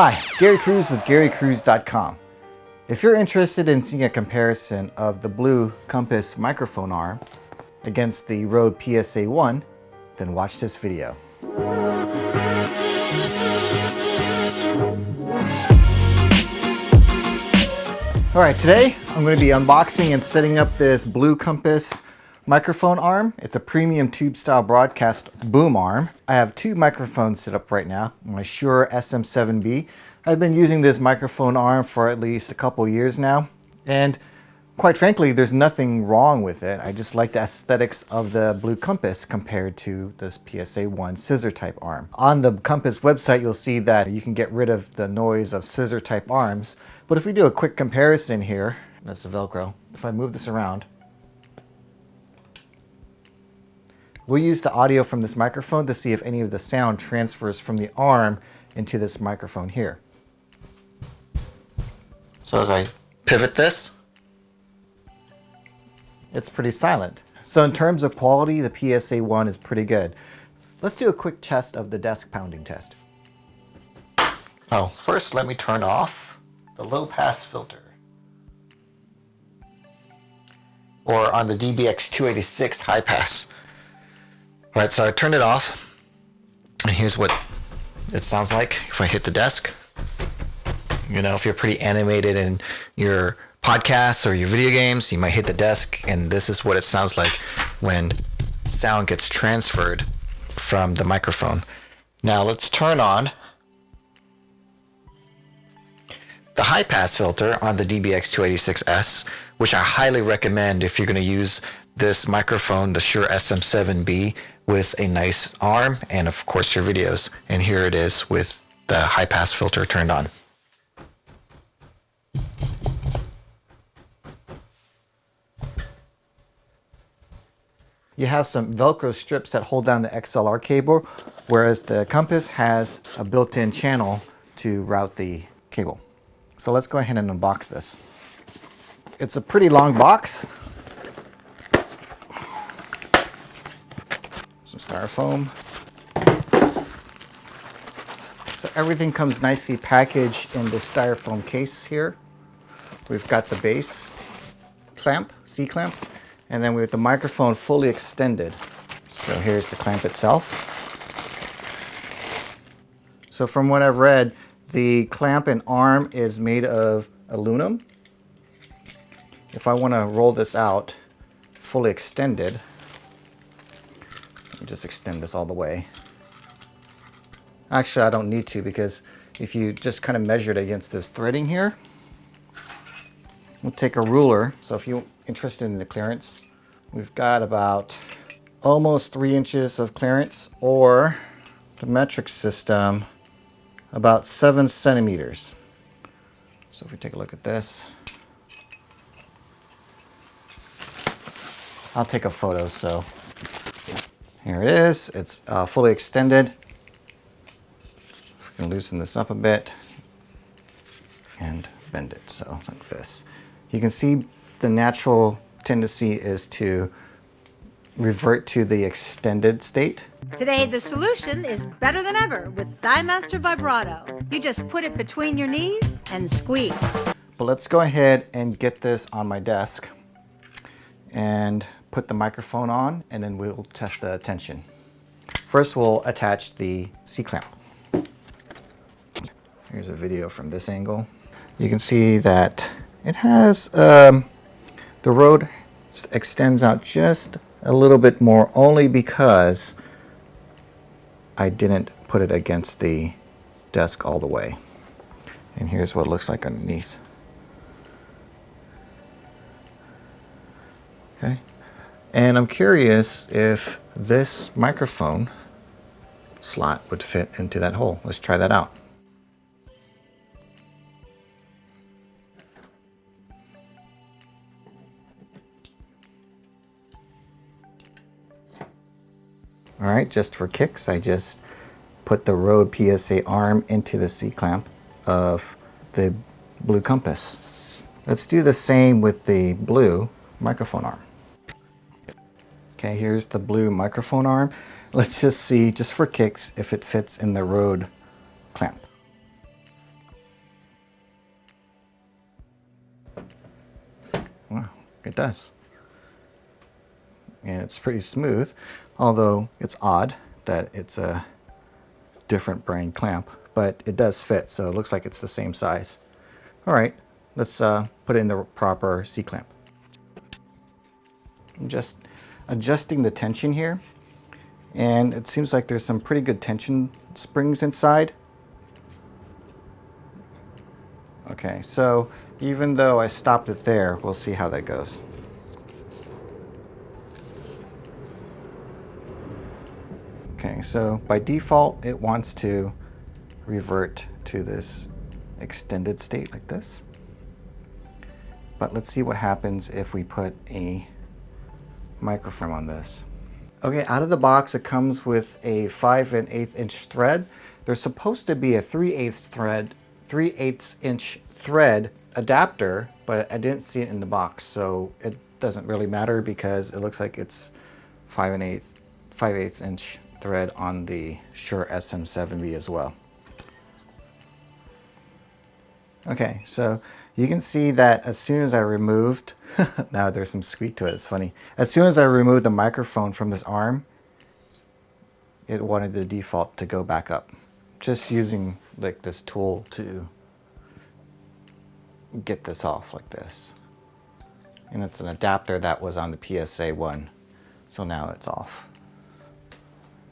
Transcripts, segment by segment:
Hi, Gary Cruz with GaryCruz.com. If you're interested in seeing a comparison of the Blue Compass microphone arm against the Rode PSA1, then watch this video. Alright, today I'm going to be unboxing and setting up this Blue Compass microphone arm. It's a premium tube style broadcast boom arm. I have two microphones set up right now. My Shure SM7B. I've been using this microphone arm for at least a couple years now, and quite frankly there's nothing wrong with it. I just like the aesthetics of the Blue Compass compared to this PSA1 scissor type arm. On the Compass website you'll see that you can get rid of the noise of scissor type arms, but if we do a quick comparison here, that's the Velcro. If I move this around, we'll use the audio from this microphone to see if any of the sound transfers from the arm into this microphone here. So as I pivot this, it's pretty silent. So in terms of quality, the PSA1 is pretty good. Let's do a quick test of the desk pounding test. Oh, first let me turn off the low pass filter. Or on the DBX286 high pass. Alright, so I turned it off, and here's what it sounds like if I hit the desk. You know, if you're pretty animated in your podcasts or your video games, you might hit the desk, and this is what it sounds like when sound gets transferred from the microphone. Now let's turn on the high pass filter on the DBX286S, which I highly recommend if you're going to use this microphone, the Shure SM7B, with a nice arm and of course your videos. And here it is with the high pass filter turned on. You have some Velcro strips that hold down the XLR cable, whereas the Compass has a built-in channel to route the cable. So let's go ahead and unbox this. It's a pretty long box. Some styrofoam. So everything comes nicely packaged in this styrofoam case here. We've got the base clamp, C-clamp, and then we have the microphone fully extended. So here's the clamp itself. So from what I've read, the clamp and arm is made of aluminum. If I want to roll this out fully extended, let me just extend this all the way. Actually, I don't need to, because if you just kind of measure it against this threading here, we'll take a ruler. So if you're interested in the clearance, we've got about almost 3 inches of clearance, or the metric system, about 7 centimeters. So if we take a look at this, I'll take a photo. So here it is. It's fully extended. If we can loosen this up a bit and bend it, so like this. You can see the natural tendency is to revert to the extended state. Today the solution is better than ever with ThighMaster Vibrato. You just put it between your knees and squeeze. But let's go ahead and get this on my desk and put the microphone on, and then we'll test the tension. First we'll attach the C-clamp. Here's a video from this angle. You can see that it has, the Rode extends out just a little bit more, only because I didn't put it against the desk all the way. And here's what it looks like underneath. Okay. And I'm curious if this microphone slot would fit into that hole. Let's try that out. Alright, just for kicks, I just put the Rode PSA arm into the C-clamp of the Blue Compass. Let's do the same with the Blue microphone arm. Okay, here's the Blue microphone arm. Let's just see, just for kicks, if it fits in the Rode clamp. It does. And it's pretty smooth, although it's odd that it's a different brand clamp, but it does fit, so it looks like it's the same size. All right, let's put in the proper C-clamp. I'm just adjusting the tension here, and it seems like there's some pretty good tension springs inside. Okay, so even though I stopped it there, we'll see how that goes. Okay, so by default, it wants to revert to this extended state like this. But let's see what happens if we put a microphone on this. Okay, out of the box, it comes with a 5 1/8 inch thread. There's supposed to be a 3/8 inch thread adapter, but I didn't see it in the box, so it doesn't really matter because it looks like it's 5/8 inch thread on the Shure SM7B as well. Okay, so you can see that as soon as I removed, now there's some squeak to it, it's funny. As soon as I removed the microphone from this arm, it wanted the default to go back up. Just using like this tool to get this off like this. And it's an adapter that was on the PSA1, so now it's off.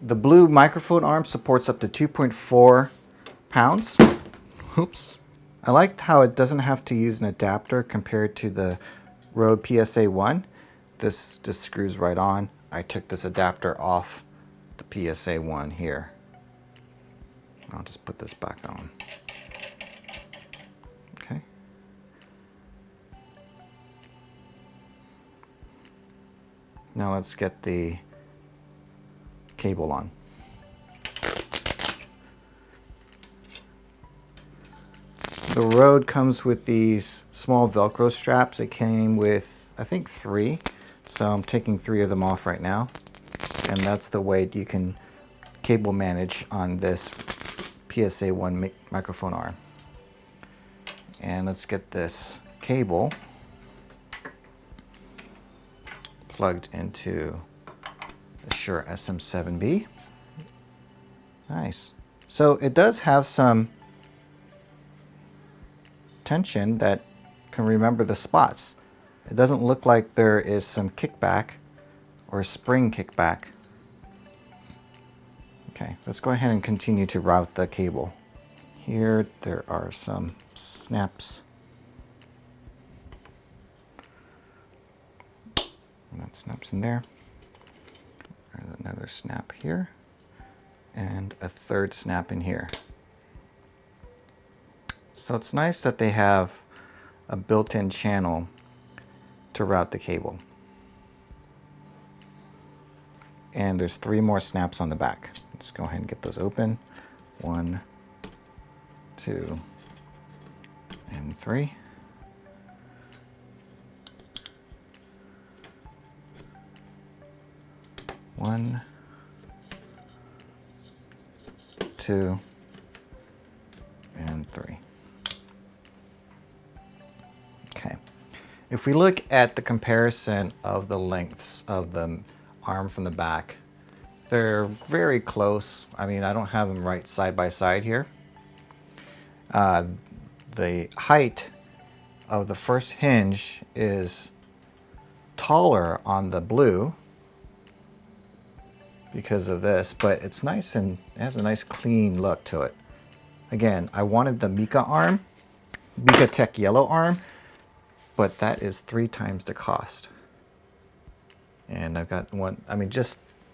The blue microphone arm supports up to 2.4 pounds. Oops. I liked how it doesn't have to use an adapter compared to the Rode PSA1. This just screws right on. I took this adapter off the PSA1 here. I'll just put this back on. Okay. Now let's get the cable on. The Rode comes with these small Velcro straps. It came with, I think, 3. So I'm taking 3 of them off right now. And that's the way you can cable manage on this PSA1 microphone arm. And let's get this cable plugged into the Shure SM7B. Nice. So it does have some tension that can remember the spots. It doesn't look like there is some kickback or spring kickback. Okay, let's go ahead and continue to route the cable. Here there are some snaps. And that snaps in there. There's another snap here. And a third snap in here. So it's nice that they have a built-in channel to route the cable. And there's 3 more snaps on the back. Let's go ahead and get those open. 1, 2, and 3. One, 2, and 3. Okay. If we look at the comparison of the lengths of the arm from the back, they're very close. I mean, I don't have them right side by side here. The height of the first hinge is taller on the blue because of this, but it's nice and it has a nice clean look to it. Again, I wanted the Mika arm, Yellowtec yellow arm, but that is 3 times the cost. And I've got one, I mean,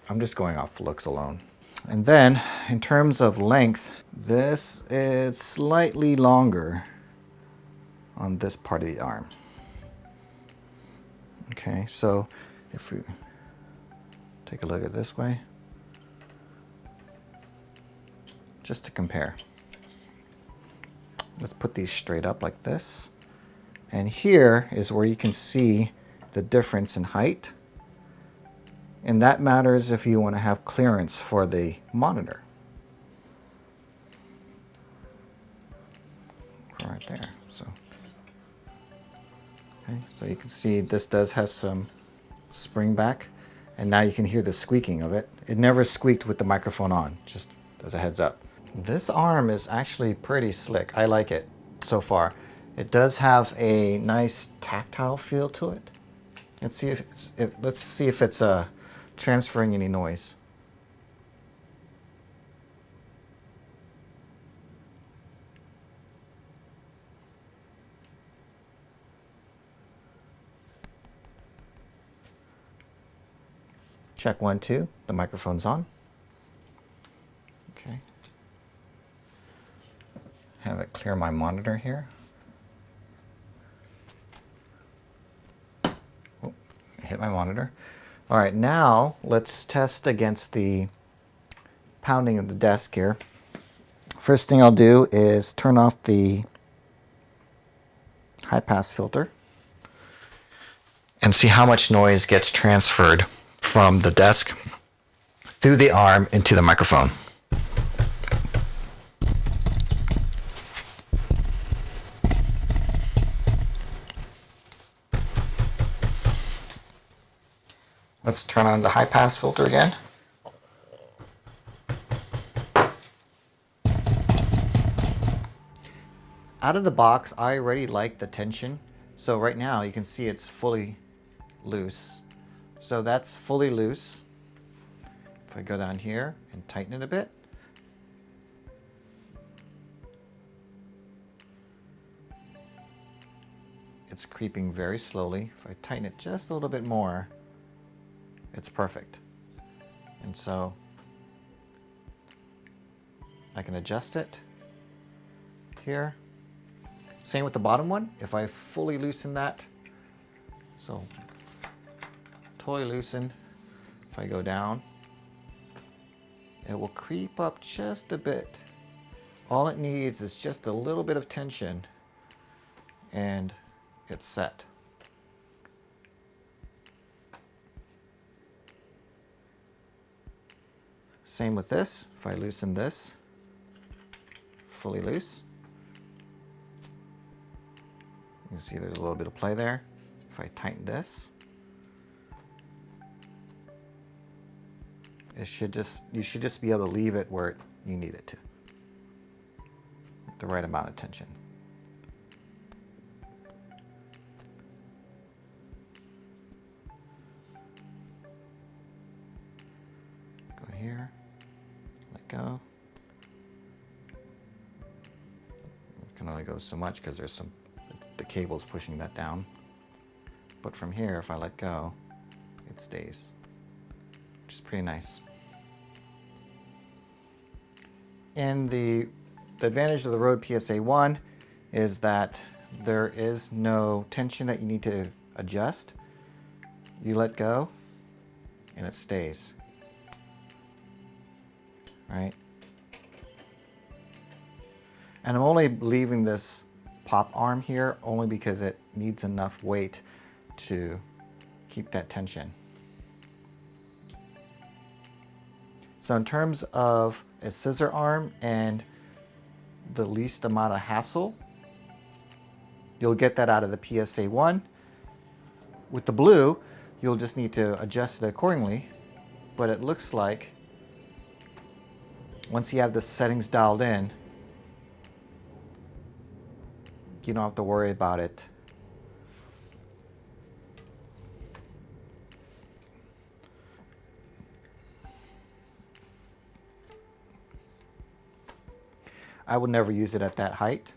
I'm just going off looks alone. And then in terms of length, this is slightly longer on this part of the arm. Okay, so if we take a look at this way, just to compare. Let's put these straight up like this. And here is where you can see the difference in height. And that matters if you want to have clearance for the monitor. Right there. So Okay, so you can see this does have some spring back, and now you can hear the squeaking of it. It never squeaked with the microphone on, just as a heads up. This arm is actually pretty slick. I like it so far. It does have a nice tactile feel to it. Let's see if it's transferring any noise. Check 1, 2. The microphone's on. Okay. Have it clear my monitor here. Oh, hit my monitor. All right, now let's test against the pounding of the desk here. First thing I'll do is turn off the high pass filter and see how much noise gets transferred from the desk through the arm into the microphone. Let's turn on the high pass filter again. Out of the box, I already like the tension. So right now you can see it's fully loose. So that's fully loose. If I go down here and tighten it a bit. It's creeping very slowly. If I tighten it just a little bit more, it's perfect. And so I can adjust it here. Same with the bottom one. If I fully loosen that, so totally loosen, if I go down, it will creep up just a bit. All it needs is just a little bit of tension and it's set. Same with this. If I loosen this, fully loose, you can see there's a little bit of play there. If I tighten this, you should just be able to leave it where you need it to, with the right amount of tension. Go here, let go. It can only go so much because there's the cable's pushing that down. But from here, if I let go, it stays, which is pretty nice. And the advantage of the Rode PSA1 is that there is no tension that you need to adjust. You let go and it stays, right? And I'm only leaving this pop arm here only because it needs enough weight to keep that tension. So in terms of a scissor arm and the least amount of hassle, you'll get that out of the PSA1. With the blue, you'll just need to adjust it accordingly, but it looks like once you have the settings dialed in, you don't have to worry about it. I would never use it at that height,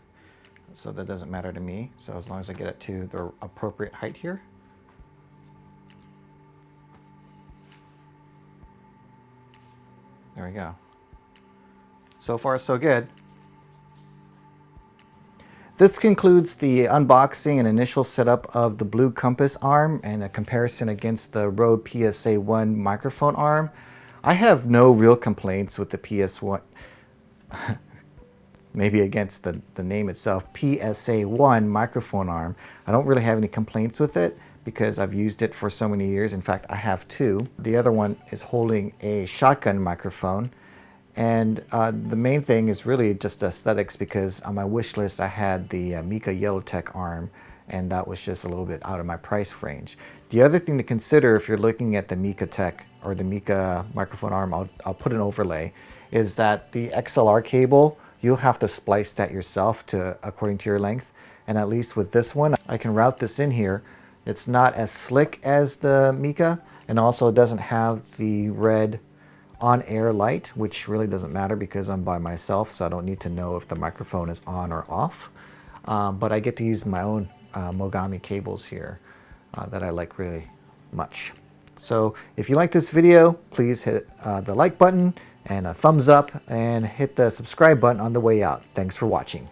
so that doesn't matter to me. So as long as I get it to the appropriate height here. There we go. So far, so good. This concludes the unboxing and initial setup of the Blue Compass arm and a comparison against the Rode PSA1 microphone arm. I have no real complaints with the PS1, maybe against the name itself, PSA1 microphone arm. I don't really have any complaints with it because I've used it for so many years. In fact, I have two. The other one is holding a shotgun microphone. And the main thing is really just aesthetics because on my wish list I had the Mika Yellowtec arm, and that was just a little bit out of my price range. The other thing to consider if you're looking at the Yellowtec or the Mika microphone arm, I'll put an overlay, is that the XLR cable, you'll have to splice that yourself according to your length. And at least with this one, I can route this in here. It's not as slick as the Mika, and also it doesn't have the red on-air light, which really doesn't matter because I'm by myself, so I don't need to know if the microphone is on or off. But I get to use my own Mogami cables here that I like really much. So if you like this video, please hit the like button and a thumbs up, and hit the subscribe button on the way out. Thanks for watching.